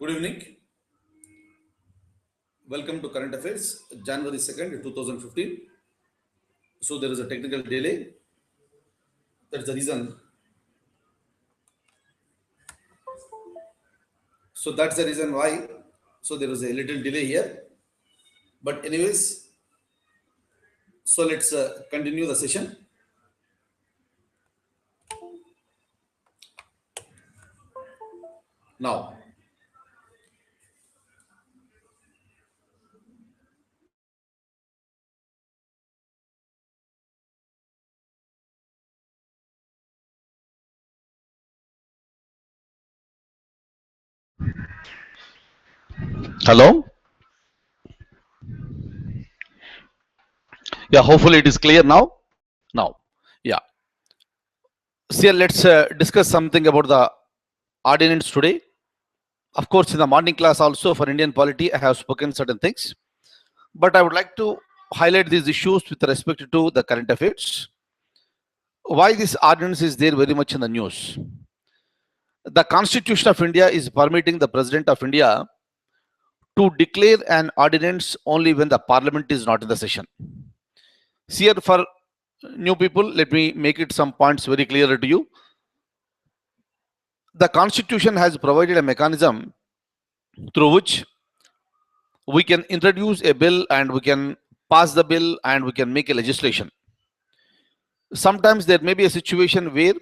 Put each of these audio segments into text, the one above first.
Good evening. Welcome to Current Affairs, January 2nd, 2015. So there is a technical delay. That's the reason. So that's the reason why. So there was a little delay here. But anyways, so let's continue the session. Now, Hello? Yeah, hopefully it is clear now. Now, yeah. So here let's discuss something about the ordinance today. Of course, in the morning class also for Indian polity, I have spoken certain things, but I would like to highlight these issues with respect to the current affairs. Why this ordinance is there very much in the news? The Constitution of India is permitting the President of India to declare an ordinance only when the Parliament is not in the session. See here for new people, let me make it some points very clear to you. The Constitution has provided a mechanism through which we can introduce a bill and we can pass the bill and we can make a legislation. Sometimes there may be a situation where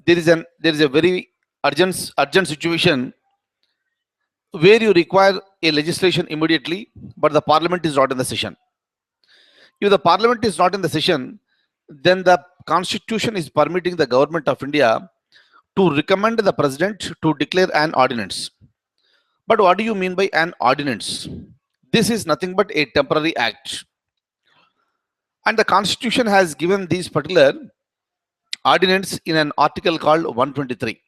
there is a very urgent situation where you require a legislation immediately, but the Parliament is not in the session. If the Parliament is not in the session, then the Constitution is permitting the government of India to recommend the President to declare an ordinance. But what do you mean by an ordinance? This is nothing but a temporary act. And the Constitution has given these particular ordinance in an article called 123.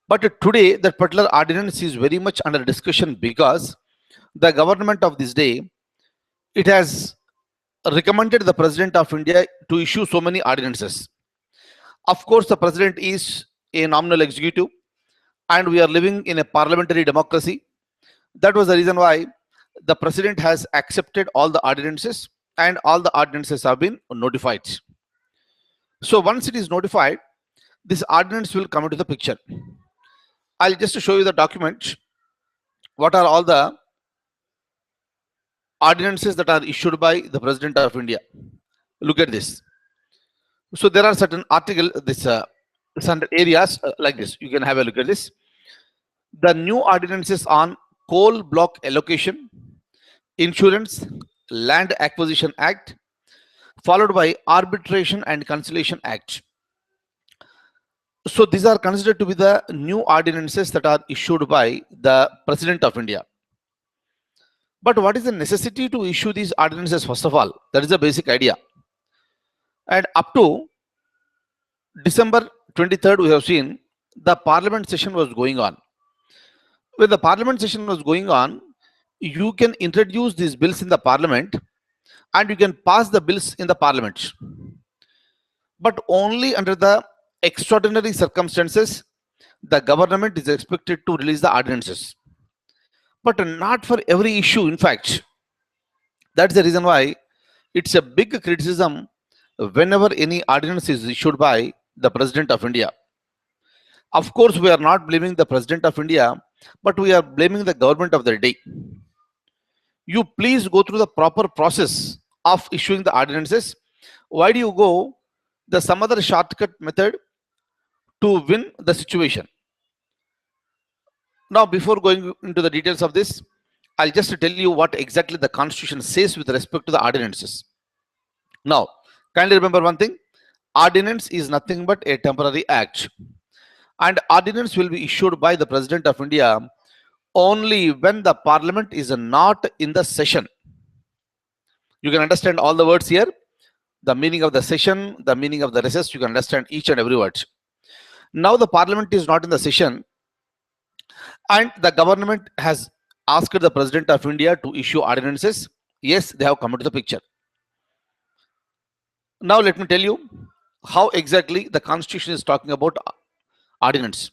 But today, that particular ordinance is very much under discussion because the government of this day, it has recommended the President of India to issue so many ordinances. Of course, the President is a nominal executive and we are living in a parliamentary democracy. That was the reason why the President has accepted all the ordinances and all the ordinances have been notified. So once it is notified, this ordinance will come into the picture. I'll just show you the document. What are all the ordinances that are issued by the President of India? Look at this. So there are certain certain areas like this. You can have a look at this. The new ordinances on coal block allocation, insurance, land acquisition act, followed by arbitration and conciliation act. So these are considered to be the new ordinances that are issued by the President of India. But what is the necessity to issue these ordinances? First of all, that is the basic idea. And up to December 23rd, we have seen the parliament session was going on. When the parliament session was going on, you can introduce these bills in the parliament and you can pass the bills in the parliament. But only under the extraordinary circumstances, the government is expected to release the ordinances. But not for every issue, in fact. That's the reason why it's a big criticism whenever any ordinance is issued by the President of India. Of course, we are not blaming the President of India, but we are blaming the government of the day. You please go through the proper process of issuing the ordinances. Why do you go some other shortcut method to win the situation? Now, before going into the details of this, I'll just tell you what exactly the Constitution says with respect to the ordinances. Now, kindly remember one thing. Ordinance is nothing but a temporary act. And ordinance will be issued by the President of India only when the Parliament is not in the session. You can understand all the words here. The meaning of the session, the meaning of the recess, you can understand each and every word. Now the Parliament is not in the session and the government has asked the President of India to issue ordinances. Yes, they have come into the picture. Now let me tell you how exactly the Constitution is talking about ordinance.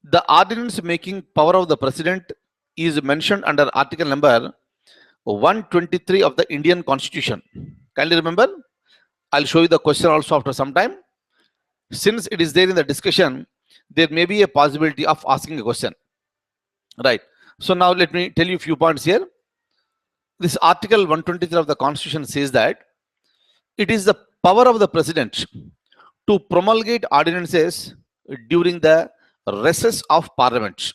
The ordinance making power of the president is mentioned under article number 123 of the Indian Constitution. Kindly remember, I'll show you the question also after some time. Since it is there in the discussion, there may be a possibility of asking a question. Right. So now let me tell you a few points here. This article 123 of the Constitution says that it is the power of the president to promulgate ordinances during the recess of parliament.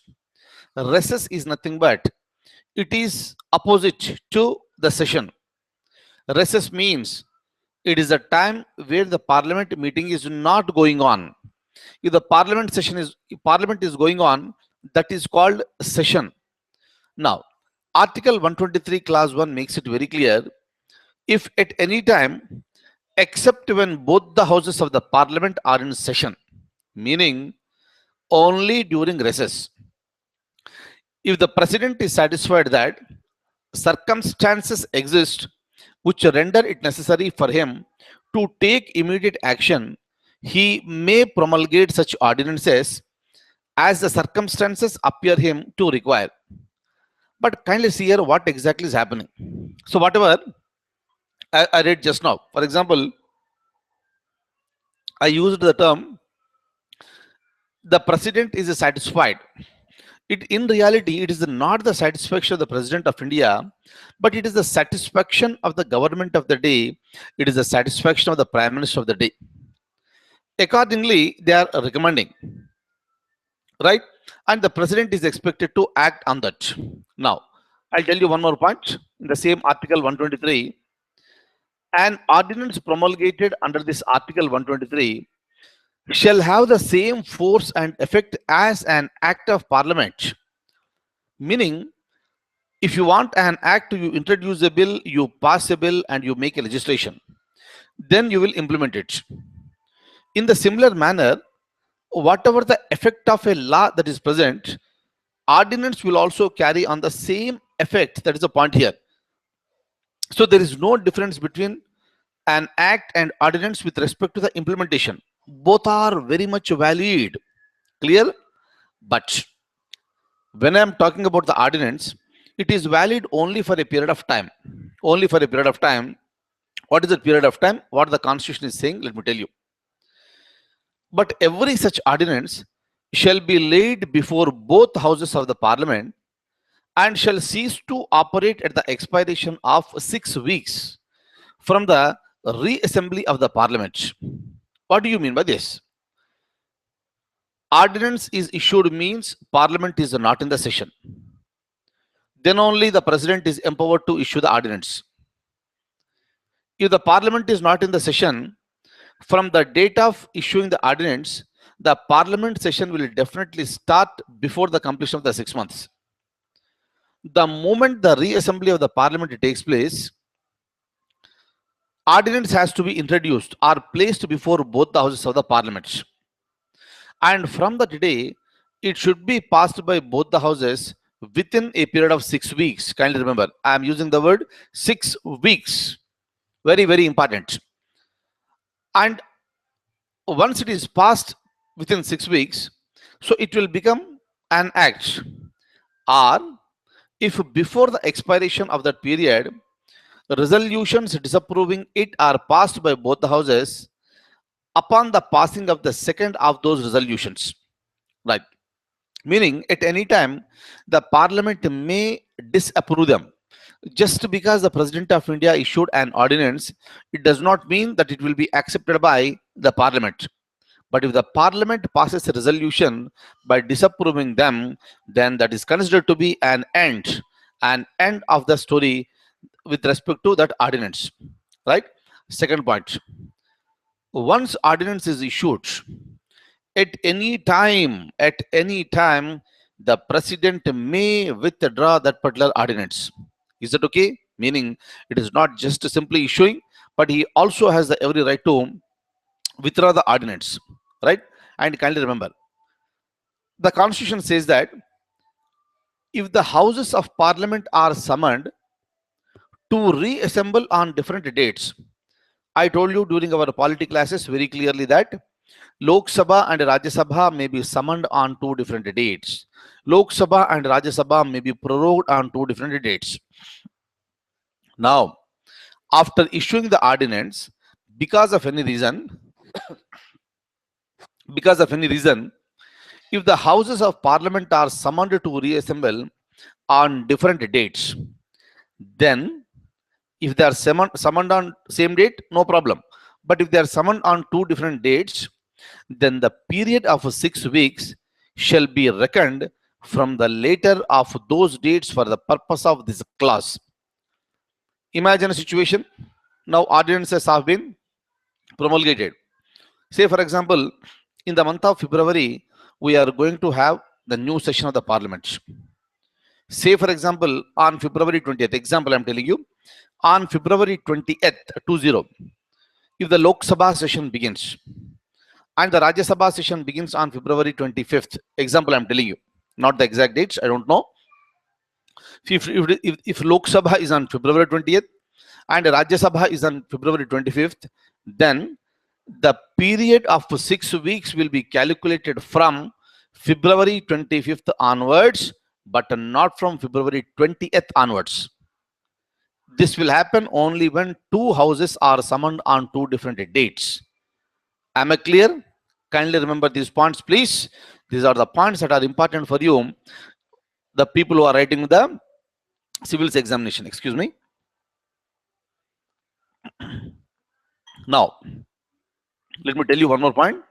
Recess is nothing but it is opposite to the session. Recess means it is a time where the parliament meeting is not going on. If the parliament is going on, that is called session. Now, Article 123 Clause 1 makes it very clear. If at any time, except when both the houses of the parliament are in session, meaning only during recess, if the president is satisfied that circumstances exist which render it necessary for him to take immediate action, he may promulgate such ordinances as the circumstances appear him to require. But kindly see here what exactly is happening. So whatever I read just now, for example, I used the term the president is satisfied. In reality, it is not the satisfaction of the president of India, but it is the satisfaction of the government of the day. It is the satisfaction of the prime minister of the day. Accordingly, they are recommending, right? And the president is expected to act on that. Now, I'll tell you one more point. In the same article 123, an ordinance promulgated under this article 123 shall have the same force and effect as an act of parliament. Meaning, if you want an act, you introduce a bill, you pass a bill, and you make a legislation, then you will implement it. In the similar manner, whatever the effect of a law that is present, ordinance will also carry on the same effect. That is the point here. So there is no difference between an act and ordinance with respect to the implementation. Both are very much valid. Clear? But when I am talking about the ordinance, it is valid only for a period of time. Only for a period of time. What is the period of time? What the Constitution is saying, let me tell you. But every such ordinance shall be laid before both houses of the parliament and shall cease to operate at the expiration of 6 weeks from the reassembly of the parliament. What do you mean by this? Ordinance is issued means parliament is not in the session. Then only the president is empowered to issue the ordinance. If the parliament is not in the session, from the date of issuing the ordinance, the parliament session will definitely start before the completion of the 6 months. The moment the reassembly of the parliament takes place, ordinance has to be introduced or placed before both the houses of the parliament. And from that day, it should be passed by both the houses within a period of 6 weeks. Kindly remember, I am using the word 6 weeks. Very, very important. And once it is passed within 6 weeks, so it will become an act. Or if before the expiration of that period, resolutions disapproving it are passed by both the houses upon the passing of the second of those resolutions, right? Meaning at any time the parliament may disapprove them. Just because the president of India issued an ordinance, it does not mean that it will be accepted by the parliament. But if the parliament passes a resolution by disapproving them, then that is considered to be an end of the story with respect to that ordinance, right? Second point, once ordinance is issued, at any time, the president may withdraw that particular ordinance. Is that okay? Meaning it is not just simply issuing, but he also has the every right to withdraw the ordinance, right? And kindly remember, the Constitution says that if the houses of parliament are summoned to reassemble on different dates, I told you during our polity classes very clearly that Lok Sabha and Rajya Sabha may be summoned on two different dates. Lok Sabha and Rajya Sabha may be prorogued on two different dates. Now, after issuing the ordinance, because of any reason, because of any reason, if the houses of parliament are summoned to reassemble on different dates, then if they are summoned on same date, no problem. But if they are summoned on two different dates, then the period of 6 weeks shall be reckoned from the later of those dates for the purpose of this clause. Imagine a situation. Now ordinances have been promulgated. Say, for example, in the month of February, we are going to have the new session of the parliament. Say, for example, on February 20th, example I'm telling you, on February 20th, 20, if the Lok Sabha session begins and the Rajya Sabha session begins on February 25th, example I'm telling you, not the exact dates, I don't know. If Lok Sabha is on February 20th and Rajya Sabha is on February 25th, then the period of 6 weeks will be calculated from February 25th onwards, but not from February 20th onwards. This will happen only when two houses are summoned on two different dates. Am I clear? Kindly remember these points, please. These are the points that are important for you, the people who are writing the civils examination. Excuse me. Now, let me tell you one more point.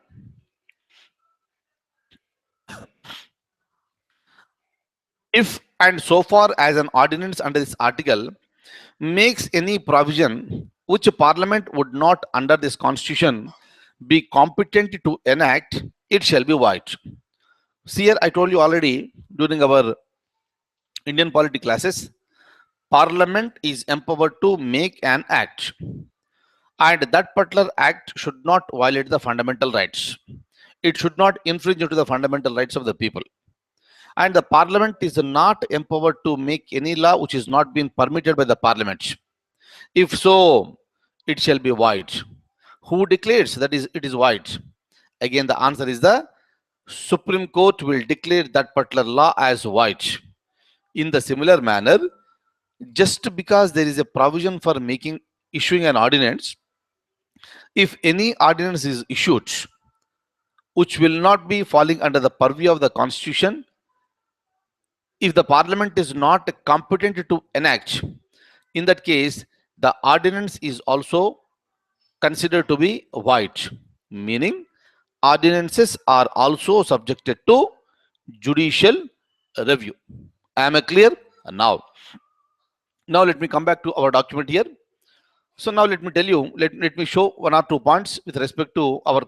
If and so far as an ordinance under this article makes any provision which Parliament would not under this constitution be competent to enact, it shall be void. See here, I told you already during our Indian polity classes, Parliament is empowered to make an act, and that particular act should not violate the fundamental rights. It should not infringe into the fundamental rights of the people. And the Parliament is not empowered to make any law which is not been permitted by the Parliament. If so, it shall be void. Who declares that it is void? Again, the answer is the Supreme Court will declare that particular law as void. In the similar manner, just because there is a provision for issuing an ordinance, if any ordinance is issued which will not be falling under the purview of the Constitution, if the Parliament is not competent to enact, in that case, the ordinance is also considered to be void, meaning ordinances are also subjected to judicial review. Am I clear? Now let me come back to our document here. So now let me tell you, let me show one or two points with respect to our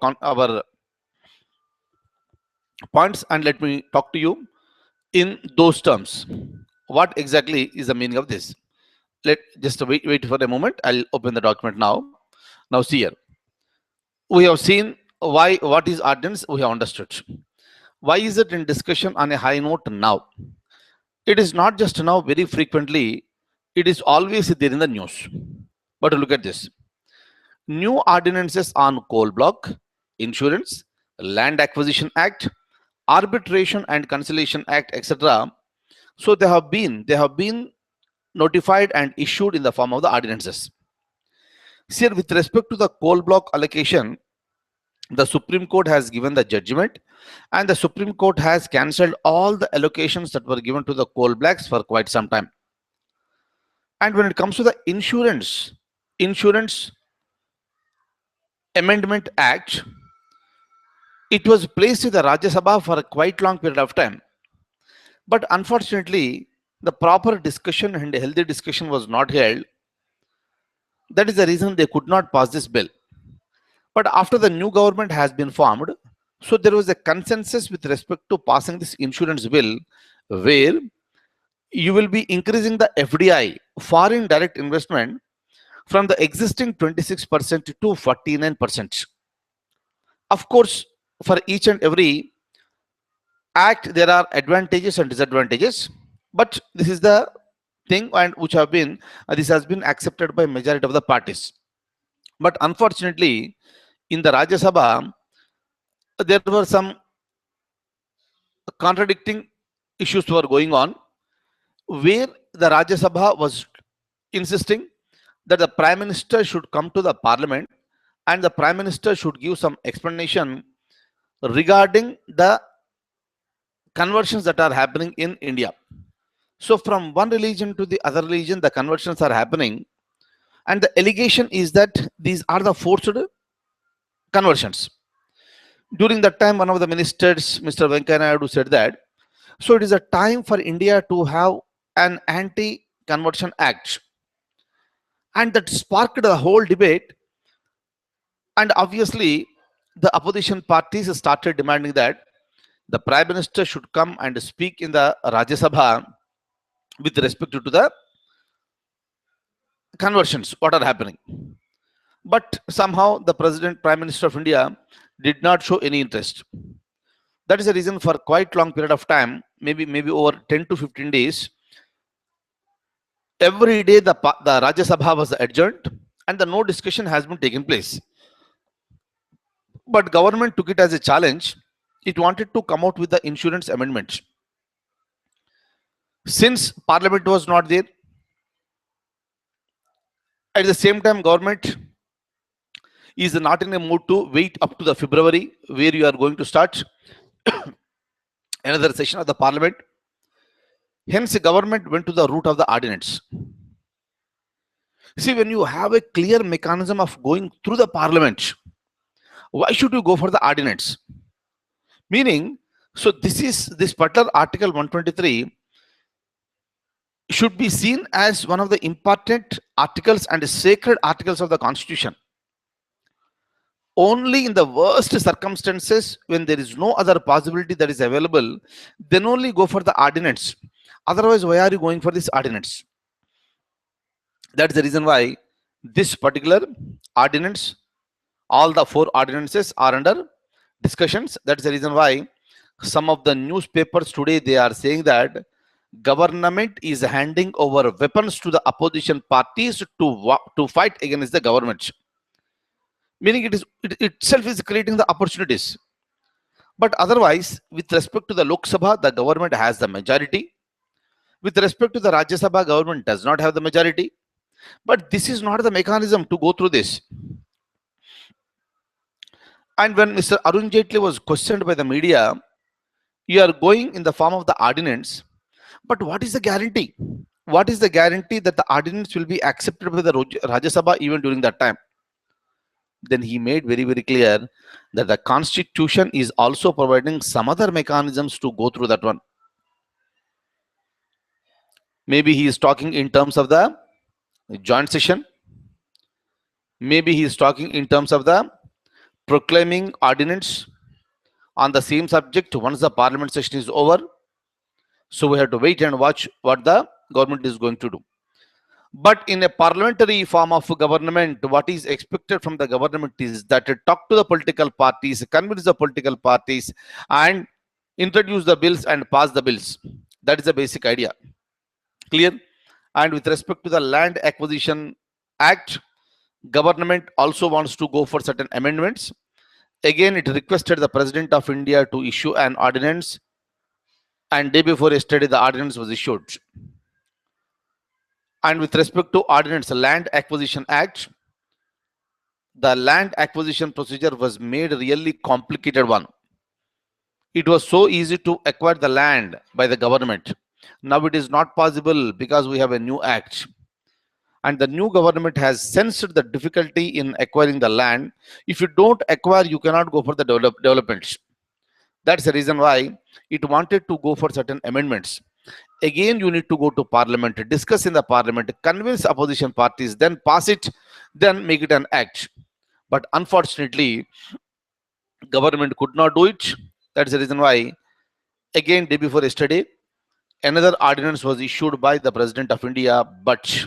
points, and let me talk to you in those terms. What exactly is the meaning of this? Let just wait for a moment. I'll open the document now. Now see here. We have seen what is ordinance. We have understood. Why is it in discussion on a high note now? It is not just now, very frequently. It is always there in the news. But look at this. New ordinances on coal block, insurance, land acquisition act, arbitration and conciliation act, etc. So they have been notified and issued in the form of the ordinances. Here, with respect to the coal block allocation, the Supreme Court has given the judgment, and the Supreme Court has cancelled all the allocations that were given to the coal blocks for quite some time. And when it comes to the insurance Amendment Act, it was placed in the Rajya Sabha for a quite long period of time. But unfortunately, the proper discussion and healthy discussion was not held. That is the reason they could not pass this bill. But after the new government has been formed, so there was a consensus with respect to passing this insurance bill, where you will be increasing the FDI, foreign direct investment, from the existing 26% to 49%. Of course, for each and every act, there are advantages and disadvantages, but this is the thing and which have been this has been accepted by majority of the parties. But unfortunately, in the Rajya Sabha, there were some contradicting issues were going on, where the Rajya Sabha was insisting that the Prime Minister should come to the Parliament and the Prime Minister should give some explanation regarding the conversions that are happening in India. So from one religion to the other religion, the conversions are happening, and the allegation is that these are the forced conversions. During that time, one of the ministers, Mr. Venkaiah Naidu, said that so it is a time for India to have an anti-conversion act, and that sparked the whole debate. And obviously, the opposition parties started demanding that the Prime Minister should come and speak in the Rajya Sabha with respect to the conversions, what are happening. But somehow the President, Prime Minister of India did not show any interest. That is the reason for quite long period of time, maybe over 10 to 15 days, every day the Rajya Sabha was adjourned and the no discussion has been taken place. But government took it as a challenge. It wanted to come out with the insurance amendments. Since Parliament was not there, at the same time government is not in a mood to wait up to the February, where you are going to start another session of the Parliament. Hence, the government went to the route of the ordinance. See, when you have a clear mechanism of going through the Parliament, why should you go for the ordinance? Meaning, so this particular Article 123 should be seen as one of the important articles and sacred articles of the Constitution. Only in the worst circumstances, when there is no other possibility that is available, then only go for the ordinance. Otherwise, why are you going for this ordinance? That's the reason why this particular ordinance, all the 4 ordinances are under discussions. That's the reason why some of the newspapers today, they are saying that government is handing over weapons to the opposition parties to fight against the government. Meaning it itself is creating the opportunities. But otherwise, with respect to the Lok Sabha, the government has the majority. With respect to the Rajya Sabha, government does not have the majority. But this is not the mechanism to go through this. And when Mr. Arun Jaitley was questioned by the media, you are going in the form of the ordinance, but what is the guarantee? What is the guarantee that the ordinance will be accepted by the Rajya Sabha even during that time? Then he made very, very clear that the Constitution is also providing some other mechanisms to go through that one. Maybe he is talking in terms of the joint session. Maybe he is talking in terms of the proclaiming ordinance on the same subject once the Parliament session is over. So we have to wait and watch what the government is going to do. But in a parliamentary form of government, what is expected from the government is that it talk to the political parties, convince the political parties, and introduce the bills and pass the bills. That is the basic idea. Clear? And with respect to the Land Acquisition Act, government also wants to go for certain amendments. Again, it requested the President of India to issue an ordinance, and day before yesterday, the ordinance was issued. And with respect to ordinance, Land Acquisition Act, the land acquisition procedure was made a really complicated one. It was so easy to acquire the land by the government. Now it is not possible because we have a new act. And the new government has sensed the difficulty in acquiring the land. If you don't acquire, you cannot go for the developments. That's the reason why it wanted to go for certain amendments. Again, you need to go to Parliament, discuss in the Parliament, convince opposition parties, then pass it, then make it an act. But unfortunately, government could not do it. That's the reason why, again, day before yesterday, another ordinance was issued by the President of India, but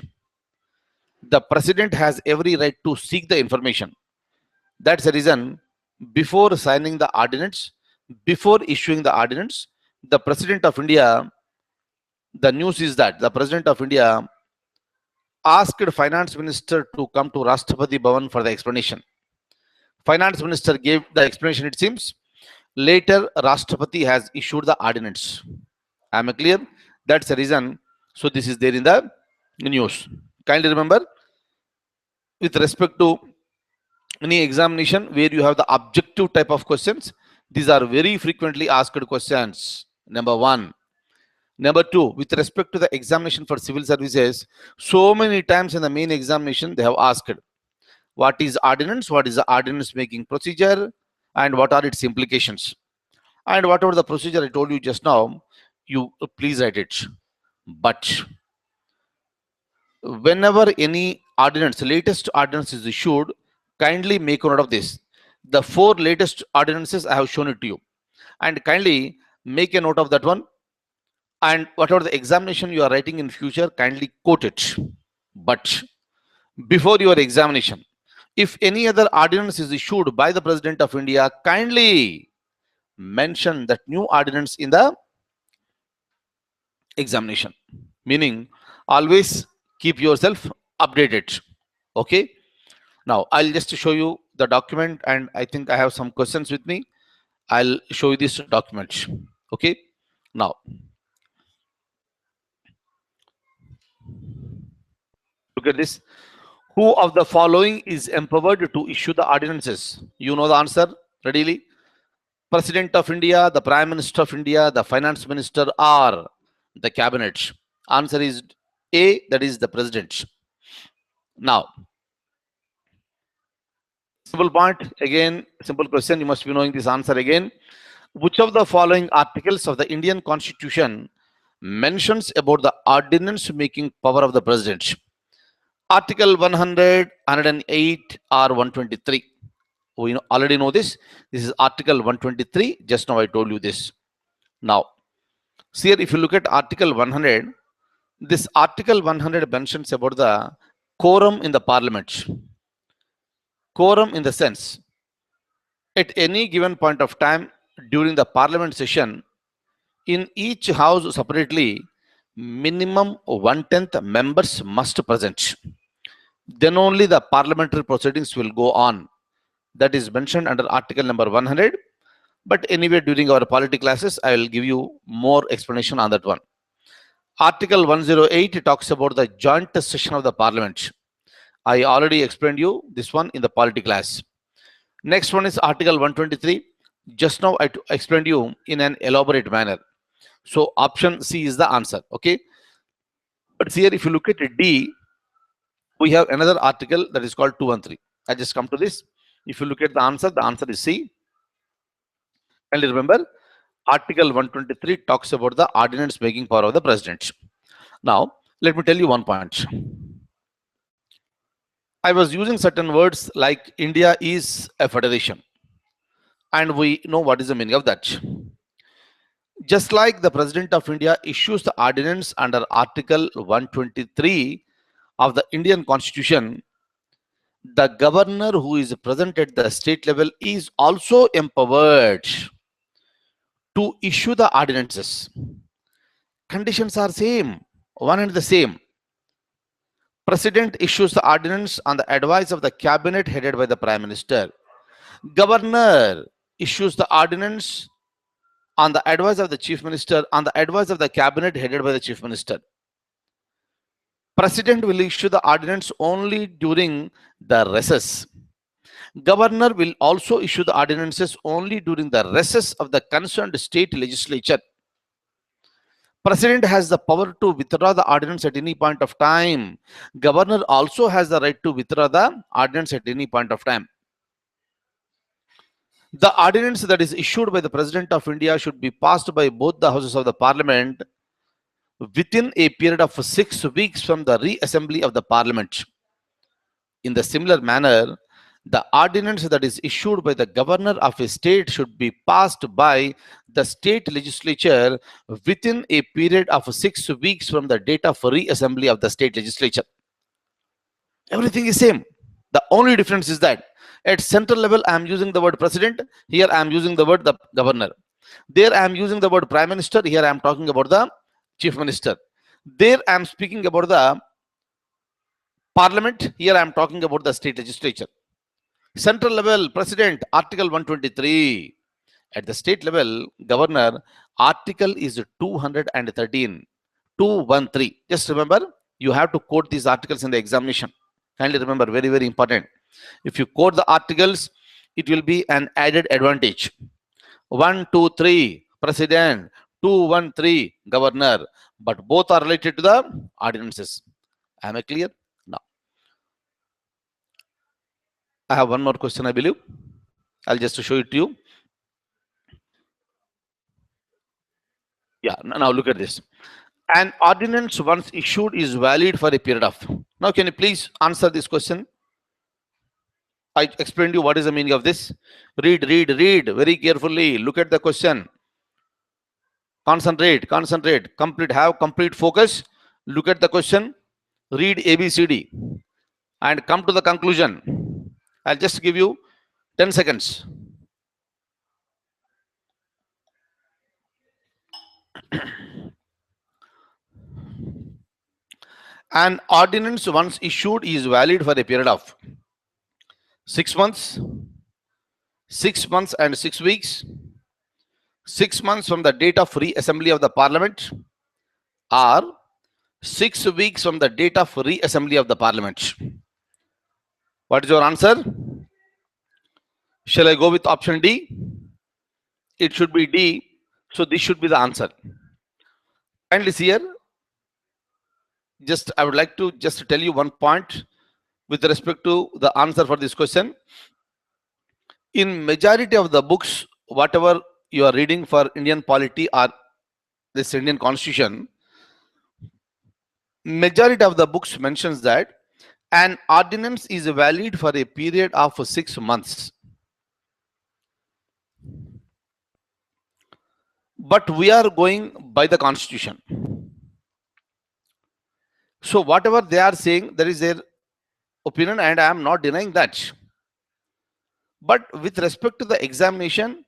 the President has every right to seek the information. That's the reason, before signing the ordinance, before issuing the ordinance, the President of India, the news is that the President of India asked Finance Minister to come to Rashtrapati Bhavan for the explanation. Finance Minister gave the explanation, it seems. Later, Rashtrapati has issued the ordinance. Am I clear? That's the reason. So this is there in the news. Kindly remember, with respect to any examination where you have the objective type of questions, these are very frequently asked questions. Number one. Number two, with respect to the examination for civil services, so many times in the main examination, they have asked what is ordinance, what is the ordinance making procedure, and what are its implications. And whatever the procedure I told you just now, you please write it. But whenever any ordinance, latest ordinance is issued, kindly make a note of this. The four latest ordinances I have shown it to you, and kindly make a note of that one. And whatever the examination you are writing in future, kindly quote it. But before your examination, if any other ordinance is issued by the President of India, kindly mention that new ordinance in the examination. Meaning, always keep yourself updated. Okay. Now, I'll just show you the document, and I think I have some questions with me. I'll show you this document. Okay. Now, look at this. Who of the following is empowered to issue the ordinances? You know the answer readily. President of India, the Prime Minister of India, the Finance Minister, or the Cabinet? Answer is A, that is the President. Now, simple point, again, simple question, you must be knowing this answer again. Which of the following articles of the Indian Constitution mentions about the ordinance making power of the President? Article 100, 108, or 123? We already know this. This is Article 123. Just now I told you this. Now, see here, if you look at Article 100, this Article 100 mentions about the quorum in the Parliament. Quorum in the sense, at any given point of time during the Parliament session, in each house separately, minimum 1/10 members must present. Then only the parliamentary proceedings will go on. That is mentioned under Article number 100. But anyway, during our polity classes, I will give you more explanation on that one. Article 108 talks about the joint session of the Parliament. I already explained you this one in the polity class. Next one is Article 123. Just now I explained you in an elaborate manner. So option C is the answer. Okay. But here, if you look at D, we have another article that is called 213. I just come to this. If you look at the answer is C. And remember, Article 123 talks about the ordinance making power of the President. Now, let me tell you one point. I was using certain words like India is a federation, and we know what is the meaning of that. Just like the President of India issues the ordinance under Article 123 of the Indian Constitution, the governor who is present at the state level is also empowered to issue the ordinances. Conditions are same, one and the same. President issues the ordinance on the advice of the cabinet headed by the Prime Minister. Governor issues the ordinance on the advice of the Chief Minister, on the advice of the cabinet headed by the Chief Minister. President will issue the ordinance only during the recess. Governor will also issue the ordinances only during the recess of the concerned state legislature. President has the power to withdraw the ordinance at any point of time. Governor also has the right to withdraw the ordinance at any point of time. The ordinance that is issued by the President of India should be passed by both the houses of the Parliament within a period of 6 weeks from the reassembly of the Parliament. In the similar manner, the ordinance that is issued by the governor of a state should be passed by the state legislature within a period of 6 weeks from the date of reassembly of the state legislature. Everything is same. The only difference is that at central level, I am using the word president. Here, I am using the word the governor. There, I am using the word prime minister. Here, I am talking about the chief minister. There, I am speaking about the parliament. Here, I am talking about the state legislature. Central level, president, Article 123. At the state level, governor, article is 213. 213. Just remember, you have to quote these articles in the examination. Kindly remember, very, very important. If you quote the articles, it will be an added advantage. 123, president. 213, governor. But both are related to the ordinances. Am I clear? Now, I have one more question, I believe. I'll just show it to you. Yeah, now look at this. An ordinance once issued is valid for a period of. Now, can you please answer this question? I explained to you what is the meaning of this. Read very carefully. Look at the question. Concentrate. Have complete focus. Look at the question. Read ABCD and come to the conclusion. I'll just give you 10 seconds. An ordinance once issued is valid for a period of 6 months, 6 months and 6 weeks, 6 months from the date of reassembly of the parliament, or 6 weeks from the date of reassembly of the parliament. What is your answer? Shall I go with option D? It should be D. So this should be the answer. Kindly see here. I would like to just tell you one point with respect to the answer for this question. In majority of the books, whatever you are reading for Indian polity or this Indian constitution, majority of the books mentions that an ordinance is valid for a period of 6 months. But we are going by the constitution. So whatever they are saying, there is their opinion, and I am not denying that. But with respect to the examination,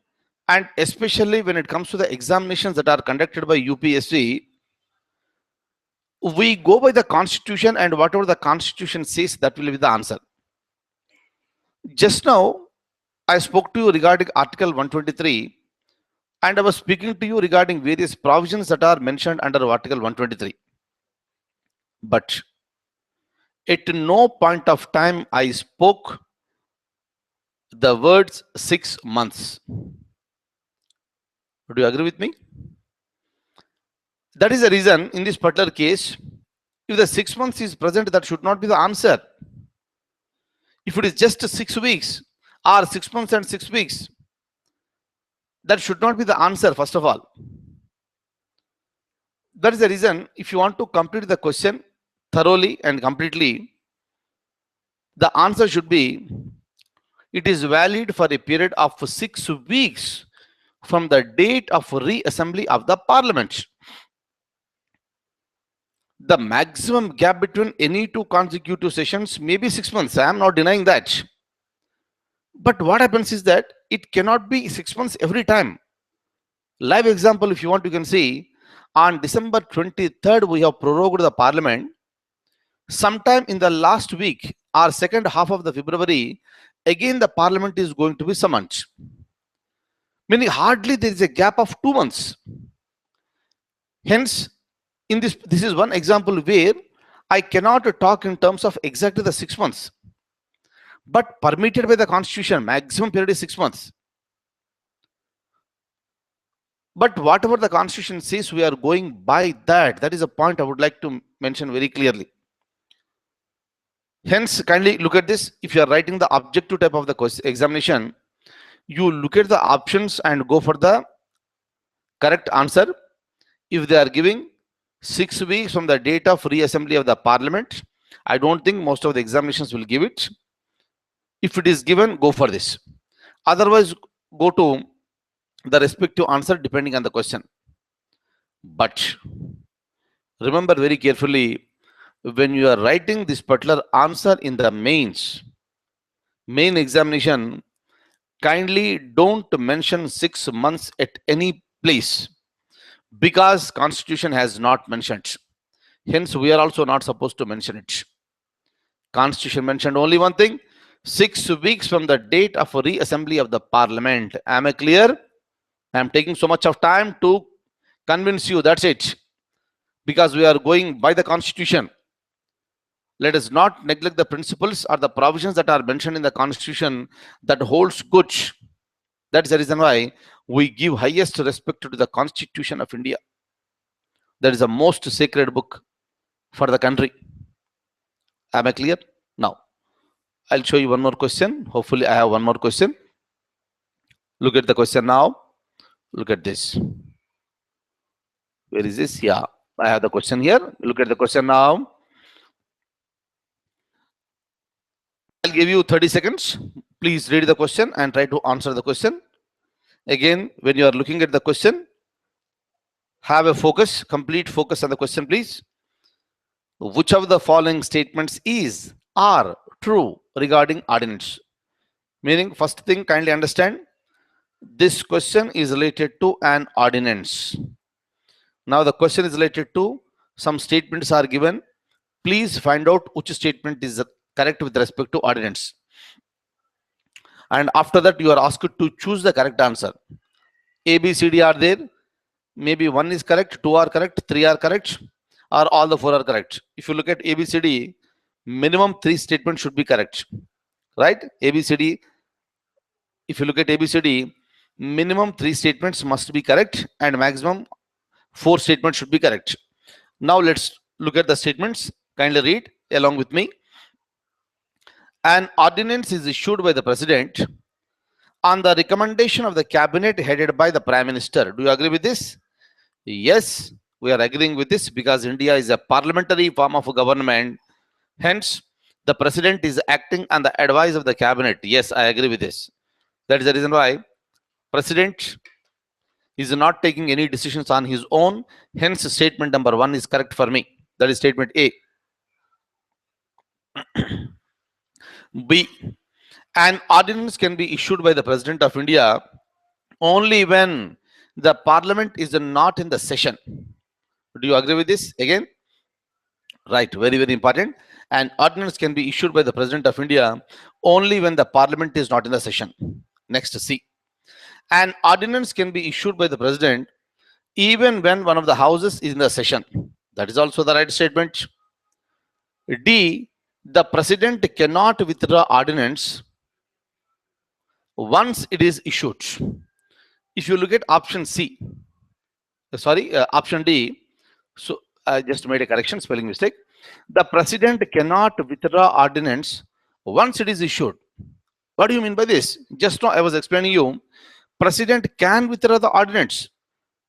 and especially when it comes to the examinations that are conducted by UPSC, we go by the constitution, and whatever the constitution says, that will be the answer. Just now, I spoke to you regarding Article 123, and I was speaking to you regarding various provisions that are mentioned under Article 123. But at no point of time I spoke the words 6 months. Do you agree with me? That is the reason in this particular case, if the 6 months is present, that should not be the answer. If it is just 6 weeks or 6 months and 6 weeks, that should not be the answer, first of all. That is the reason, if you want to complete the question thoroughly and completely, the answer should be, it is valid for a period of 6 weeks from the date of reassembly of the parliament. The maximum gap between any two consecutive sessions may be 6 months. I am not denying that. But what happens is that it cannot be 6 months every time. Live example, if you want, you can see on December 23rd, we have prorogued the parliament. Sometime in the last week or second half of the February, again the parliament is going to be summoned. Meaning hardly there is a gap of 2 months. Hence, in this is one example where I cannot talk in terms of exactly the 6 months. But permitted by the constitution, maximum period is 6 months. But whatever the constitution says, we are going by that. That is a point I would like to mention very clearly. Hence, kindly look at this. If you are writing the objective type of the examination, you look at the options and go for the correct answer. If they are giving 6 weeks from the date of reassembly of the parliament, I don't think most of the examinations will give it. If it is given, go for this. Otherwise, go to the respective answer depending on the question. But remember very carefully, when you are writing this particular answer in the main examination, kindly don't mention 6 months at any place, because constitution has not mentioned. Hence, we are also not supposed to mention it. Constitution mentioned only one thing: 6 weeks from the date of reassembly of the parliament. Am I clear? I am taking so much of time to convince you. That's it. Because we are going by the Constitution. Let us not neglect the principles or the provisions that are mentioned in the Constitution that holds good. That is the reason why we give highest respect to the Constitution of India. That is the most sacred book for the country. Am I clear? Now, I'll show you one more question. Hopefully, I have one more question. Look at the question now. Look at this. Where is this? Yeah, I have the question here. Look at the question now. I'll give you 30 seconds. Please read the question and try to answer the question. Again, when you are looking at the question, have a focus, complete focus on the question, please. Which of the following statements is or true regarding ordinance? Meaning, first thing, kindly understand, this question is related to an ordinance. Now, the question is related to some statements are given. Please find out which statement is correct with respect to ordinance. And after that, you are asked to choose the correct answer. A, B, C, D are there. Maybe one is correct, two are correct, three are correct, or all the four are correct. If you look at A, B, C, D, minimum 3 statements should be correct. Right? A, B, C, D. If you look at A, B, C, D, minimum 3 statements must be correct and maximum 4 statements should be correct. Now let's look at the statements. Kindly read along with me. An ordinance is issued by the President on the recommendation of the cabinet headed by the Prime Minister. Do you agree with this? Yes, we are agreeing with this because India is a parliamentary form of government. Hence, the President is acting on the advice of the cabinet. Yes, I agree with this. That is the reason why President is not taking any decisions on his own. Hence, statement number 1 is correct for me. That is statement A. B. An ordinance can be issued by the President of India only when the Parliament is not in the session. Do you agree with this? Again, right, very, very important. An ordinance can be issued by the President of India only when the Parliament is not in the session. Next, C. An ordinance can be issued by the President even when one of the houses is in the session. That is also the right statement. D. The President cannot withdraw ordinance once it is issued. If you look at option C, option D, so I just made a correction, spelling mistake. The President cannot withdraw ordinance once it is issued. What do you mean by this? Just now I was explaining you, President can withdraw the ordinance.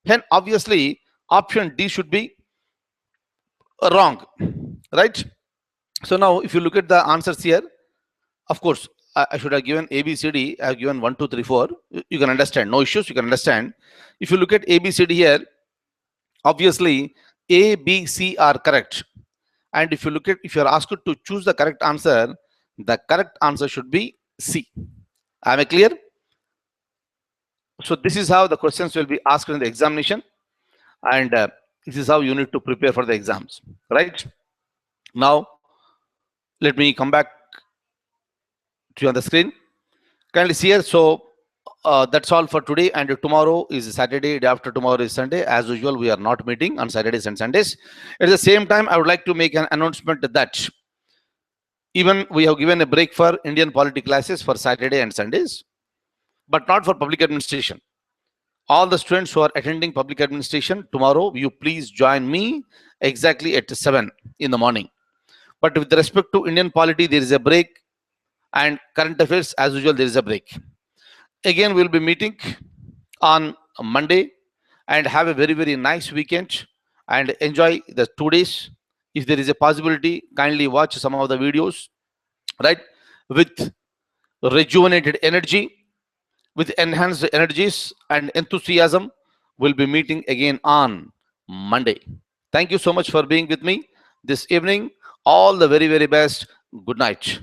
Then obviously option D should be wrong, right? So now if you look at the answers here, of course, I should have given A, B, C, D. I have given 1, 2, 3, 4. You can understand. No issues. You can understand. If you look at A, B, C, D here, obviously A, B, C are correct. And if you look at, if you are asked to choose the correct answer should be C. Am I clear? So this is how the questions will be asked in the examination, and this is how you need to prepare for the exams. Right? Now, let me come back to you on the screen. Kindly see here. So that's all for today, and tomorrow is Saturday. Day after tomorrow is Sunday. As usual, we are not meeting on Saturdays and Sundays. At the same time, I would like to make an announcement that even we have given a break for Indian polity classes for Saturday and Sundays, but not for public administration. All the students who are attending public administration tomorrow, you please join me exactly at 7 in the morning. But with respect to Indian polity, there is a break, and current affairs, as usual, there is a break. Again, we'll be meeting on Monday, and have a very, very nice weekend and enjoy the 2 days. If there is a possibility, kindly watch some of the videos, right? With rejuvenated energy, with enhanced energies and enthusiasm, we'll be meeting again on Monday. Thank you so much for being with me this evening. All the very, very best. Good night.